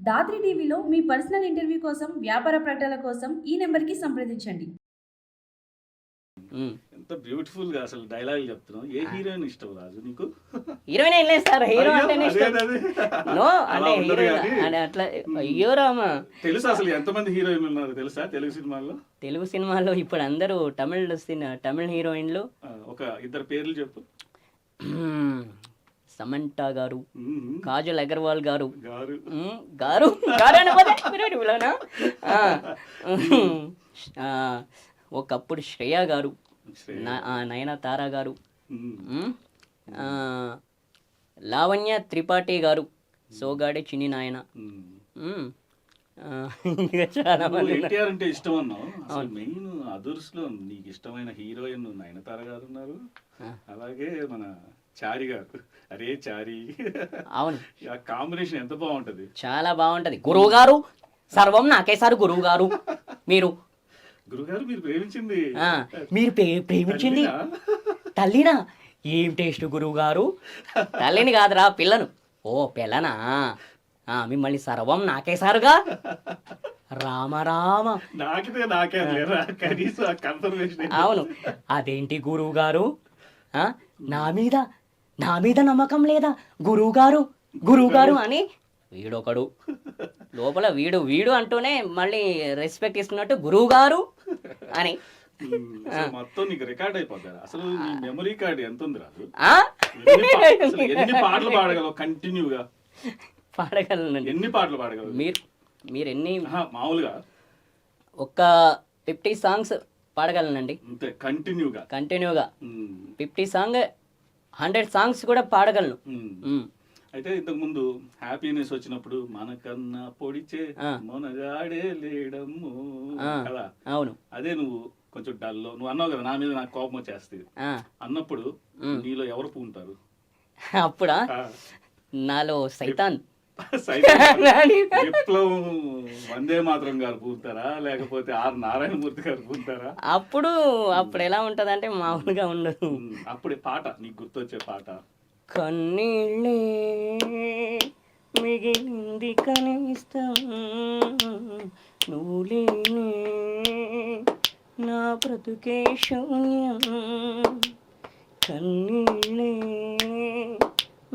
దాత్రి టీవీలో మీ personal interview కోసం, వ్యాపార ప్రకటనల కోసం ఈ నెంబర్కి సంప్రదించండి. ఎంత బ్యూటిఫుల్ గా అసలు డైలాగ్ చెప్తున్నావు. ఏ హీరోయిన్ ఇష్టం రాజు నీకు? హీరోయిన్ ఏం లేదు సార్, హీరో అంటేనే ఇష్టం. నో అలా అంటే ఉండదు హీరోయిన్ కానీ. అని అట్లా అయ్యో రామా. తెలుసా అసలు ఎంతమంది హీరోయిన్లు ఉన్నారు తెలుసా తెలుగు సినిమాల్లో? తెలుగు సినిమాలో ఇప్పుడు అందరూ తమిళ హీరోయిన్లు. ఒక ఇద్దరు పేర్లు చెప్పు. సమంత గారు, మ్మ్. కాజల్ అగర్వాల్ గారు. గారు గారు గారు అనబోదే పిరియాడి పిల్లనా? ఒకప్పుడు శ్రేయ గారు, నయనతార గారు, మ్మ్. లావణ్య త్రిపాఠి గారు, సోగాడే చిన్ని నాయన. మ్మ్. ఇంకా చాలా మంది ఉన్నారు. ఎన్టీఆర్ అంటే ఇష్టం అన్నావు. అసలు మెయిన్ అదర్స్ లో నీకు ఇష్టమైన హీరోయిన్ నయనతార గారు ఉన్నారు. అలాగే మన చారి గారు. అరే చారి, అవును, ఆ కాంబినేషన్ ఎంత బాగుంటది. చాలా బాగుంటది. గురువు గారు సర్వం నాకేసారు. గురువు గారు మీరు గురుగారు మీరు ప్రేమించింది మీరు ప్రేమించింది తల్లినా? ఏం టేస్ట్ గురువు గారు? తల్లిని కాదురా, పిల్లను. ఓ పిల్లనా? మిమ్మల్ని సర్వం నాకేసారుగా. రామ రామ. నాకే లేరా కనీసం ఆ కన్ఫర్మేషన్. అవును, అదేంటి గురువు గారు, నా మీద నమ్మకం లేదా గురువు గారు అని వీడొకడు లోపల వీడు అంటూనే మళ్ళీ రెస్పెక్ట్ ఇస్తున్నట్టు గురువు గారు అని. మొత్తం నీకు రికార్డ్ అయిపోతారు. అసలు నీ మెమరీ కార్డ్ ఎంత ఉంది రాజు? ఎన్ని పాటలు పాడగలవు కంటిన్యూగా? పాడగలను. ఎన్ని పాటలు పాడగలవు మీరు ఎన్ని? మామూలుగా ఒక 50 సాంగ్స్ పాడగలనండి అంతే కంటిన్యూగా. 50 సాంగ్ 100 సాంగ్స్ కూడా పాడగలను. అయితే ఇంతకు ముందు హ్యాపీనెస్ వచ్చినప్పుడు మనకన్నా పొడిచే మొనగాడే లేడమ్ము కదా. అవును, అదే నువ్వు కొంచెం డల్లో నువ్వు అన్నావు కదా, నా మీద నాకు కోపం వచ్చేస్తుంది అన్నప్పుడు నీలో ఎవరు పూంటారు? అప్పుడా నాలో సైతాన్. విప్లవం వందే మాత్రం గారు పూంటారా, లేకపోతే ఆర్ నారాయణమూర్తి గారు పూంటారా? అప్పుడు ఎలా ఉంటది అంటే మామూలుగా ఉండదు. అప్పుడే పాట నీకు గుర్తొచ్చే పాట? కన్నీళ్ళే మిగిలింది కనిష్టం, నువ్వు లేనే నా బ్రతుకే శూన్యం. కన్నీళ్ళే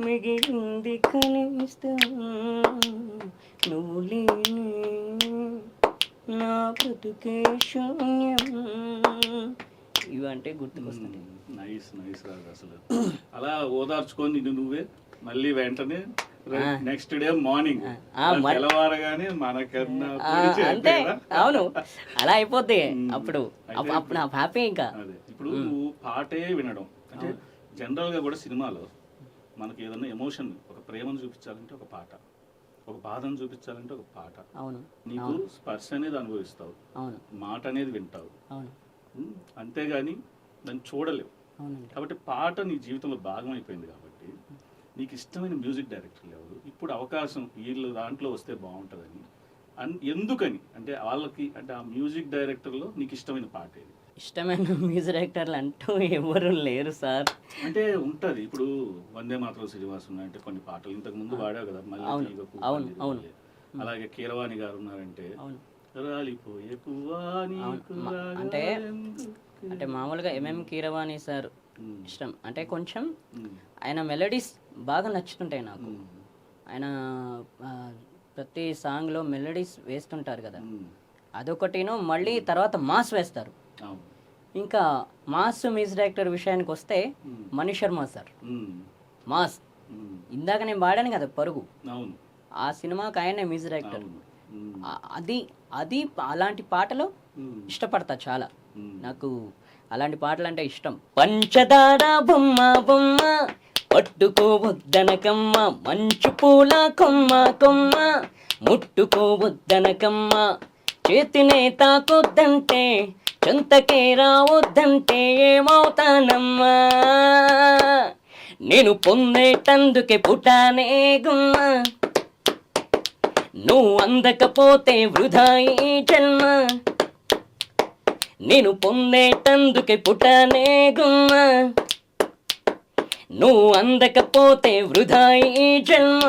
మిగిలింది కనిష్టం, నువ్వు లేనే నా బ్రతుకే శూన్యం. ఇవంటే గుర్తుకొస్తుంది. నైస్ రాజు. అసలు అలా ఓదార్చుకొని నువ్వే మళ్ళీ వెంటనే నెక్స్ట్ డే మార్నింగ్ తెల్లవారగానే మనకన్నా అంతే. అవును, అలా అయిపోద్ది. అప్పుడు నా హ్యాపీ. ఇంకా ఇప్పుడు నువ్వు పాటే వినడం అంటే జనరల్ గా కూడా సినిమాలో మనకి ఏదన్నా ఎమోషన్, ఒక ప్రేమను చూపించాలంటే ఒక పాట, ఒక బాధను చూపించాలంటే ఒక పాట. అవును, నీకు స్పర్శ అనేది అనుభవిస్తావు, అవును, మాట అనేది వింటావు, అవును, అంతేగాని దాన్ని చూడలేవు. కాబట్టి పాట నీ జీవితంలో భాగం అయిపోయింది. కాబట్టి నీకు ఇష్టమైన మ్యూజిక్ డైరెక్టర్లు ఎవరు? ఇప్పుడు అవకాశం వీళ్ళు దాంట్లో వస్తే బాగుంటుందని ఎందుకని అంటే వాళ్ళకి అంటే ఆ మ్యూజిక్ డైరెక్టర్లో నీకు ఇష్టమైన పాట ఏది? ఇష్టమైన మ్యూజిక్ డైరెక్టర్లు అంటూ ఎవరు లేరు సార్. అంటే ఉంటది. ఇప్పుడు వందే మాత్రం శ్రీనివాస్ ఉన్నాయంటే కొన్ని పాటలు ఇంతకు ముందు వాడావు కదా, మళ్ళీ అలాగే కీరవాణి గారు ఉన్నారంటే రాలిపోయే పువ్వా అంటే మామూలుగా కీరవాణి సార్ ఇష్టం. అంటే కొంచెం ఆయన మెలడీస్ బాగా నచ్చుతుంటాయి నాకు. ఆయన ప్రతి సాంగ్లో మెలడీస్ వేస్తుంటారు కదా, అదొకటిను. మళ్ళీ తర్వాత మాస్ వేస్తారు. ఇంకా మాస్ మ్యూజిక్ డైరెక్టర్ విషయానికి వస్తే మణి శర్మ సార్ మాస్. ఇందాక నేను పాడాను కదా పరుగు, ఆ సినిమాకి ఆయనే మ్యూజిక్ డైరెక్టర్. అది అలాంటి పాటలు ఇష్టపడతా చాలా. నాకు అలాంటి పాటలు అంటే ఇష్టం. పంచదార బొమ్మ బొమ్మ పట్టుకోవద్దనకమ్మ, మంచు పూల కొమ్మ కొమ్మ ముట్టుకోవద్దనకమ్మ, చేతినే తాకొద్దంటే చెంతకే రావద్దంటే ఏమవుతానమ్మా, నేను పొందేటందుకే పుట్టానే గుమ్మ, నువ్వు అందకపోతే వృధా ఈ జన్మ, నేను పొందేటందుకే పుట్టానే గుమ్మ, నువ్వు అందకపోతే వృధా ఈ జన్మ.